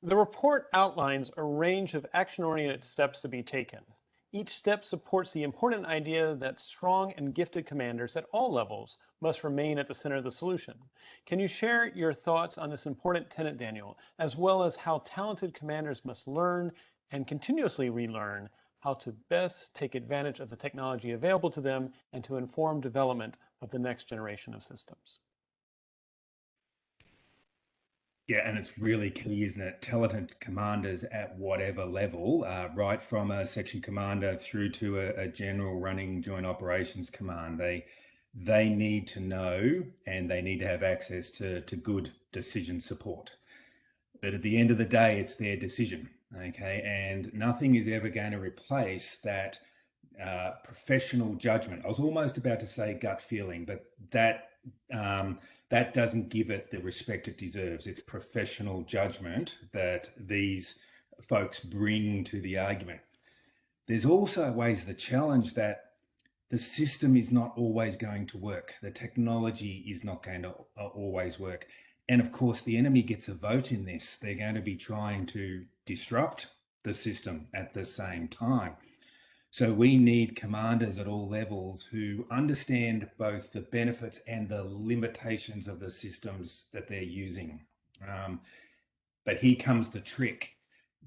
The report outlines a range of action-oriented steps to be taken. Each step supports the important idea that strong and gifted commanders at all levels must remain at the center of the solution. Can you share your thoughts on this important tenet, Daniel, as well as how talented commanders must learn and continuously relearn how to best take advantage of the technology available to them and to inform development of the next generation of systems? Yeah, and it's really key, isn't it? Talented commanders at whatever level, right from a section commander through to a general running joint operations command, they need to know and they need to have access to good decision support. But at the end of the day, it's their decision, okay? And nothing is ever going to replace that professional judgment. I was almost about to say gut feeling, but that doesn't give it the respect it deserves. It's professional judgment that these folks bring to the argument. There's also ways to challenge that the system is not always going to work. The technology is not going to always work. And of course, the enemy gets a vote in this. They're going to be trying to disrupt the system at the same time. So we need commanders at all levels who understand both the benefits and the limitations of the systems that they're using. But here comes the trick.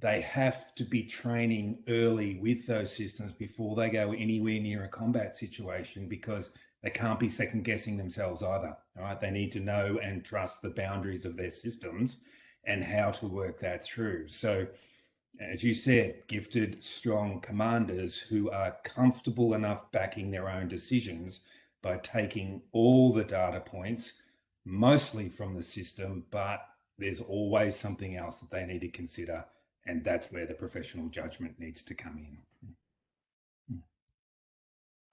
They have to be training early with those systems before they go anywhere near a combat situation, because they can't be second guessing themselves either. All right, they need to know and trust the boundaries of their systems and how to work that through. So, as you said, gifted, strong commanders who are comfortable enough backing their own decisions by taking all the data points, mostly from the system, but there's always something else that they need to consider, and that's where the professional judgment needs to come in.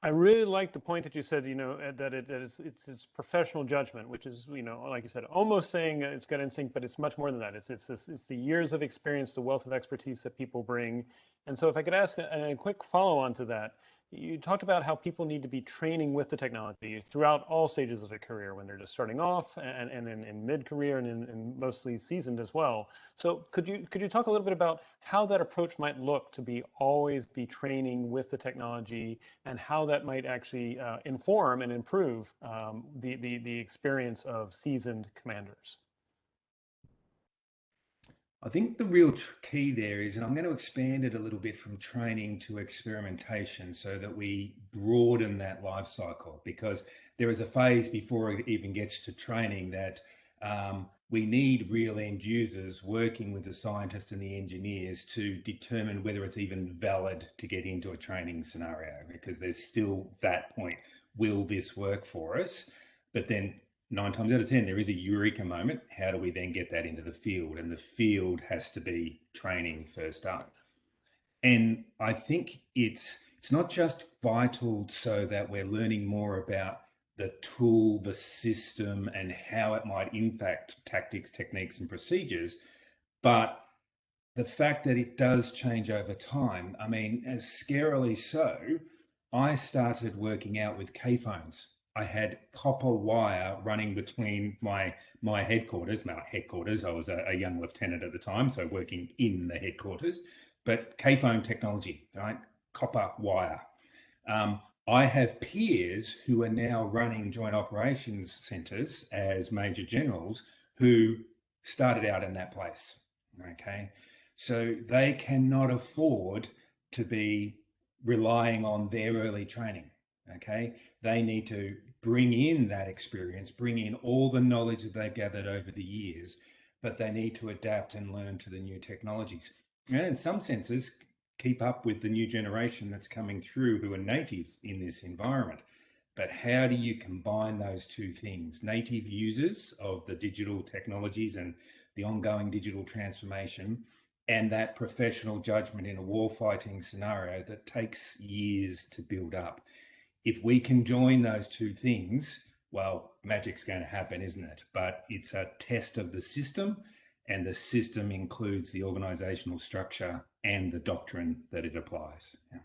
I really like the point that you said, that it's professional judgment, which is, like you said, almost saying it's gut instinct, but it's much more than that. It's the years of experience, the wealth of expertise that people bring. And so if I could ask a quick follow-on to that, you talked about how people need to be training with the technology throughout all stages of their career, when they're just starting off and in mid-career and in mostly seasoned as well. So could you talk a little bit about how that approach might look to always be training with the technology, and how that might actually inform and improve the experience of seasoned commanders? I think the real key there is, and I'm going to expand it a little bit from training to experimentation so that we broaden that life cycle, because there is a phase before it even gets to training that we need real end users working with the scientists and the engineers to determine whether it's even valid to get into a training scenario, because there's still that point. Will this work for us? But then 9 times out of 10, there is a eureka moment. How do we then get that into the field? And the field has to be training first up. And I think it's not just vital so that we're learning more about the tool, the system, and how it might impact tactics, techniques, and procedures, but the fact that it does change over time. I mean, as scarily so, I started working out with K-phones. I had copper wire running between my headquarters. I was a young lieutenant at the time, so working in the headquarters, but K-phone technology, right? Copper wire. I have peers who are now running joint operations centers as major generals who started out in that place, okay? So they cannot afford to be relying on their early training. Okay, they need to bring in that experience, bring in all the knowledge that they've gathered over the years, but they need to adapt and learn to the new technologies. And in some senses, keep up with the new generation that's coming through who are native in this environment. But how do you combine those two things? Native users of the digital technologies and the ongoing digital transformation, and that professional judgment in a warfighting scenario that takes years to build up. If we can join those two things, well, magic's going to happen, isn't it? But it's a test of the system, and the system includes the organizational structure and the doctrine that it applies. Yeah.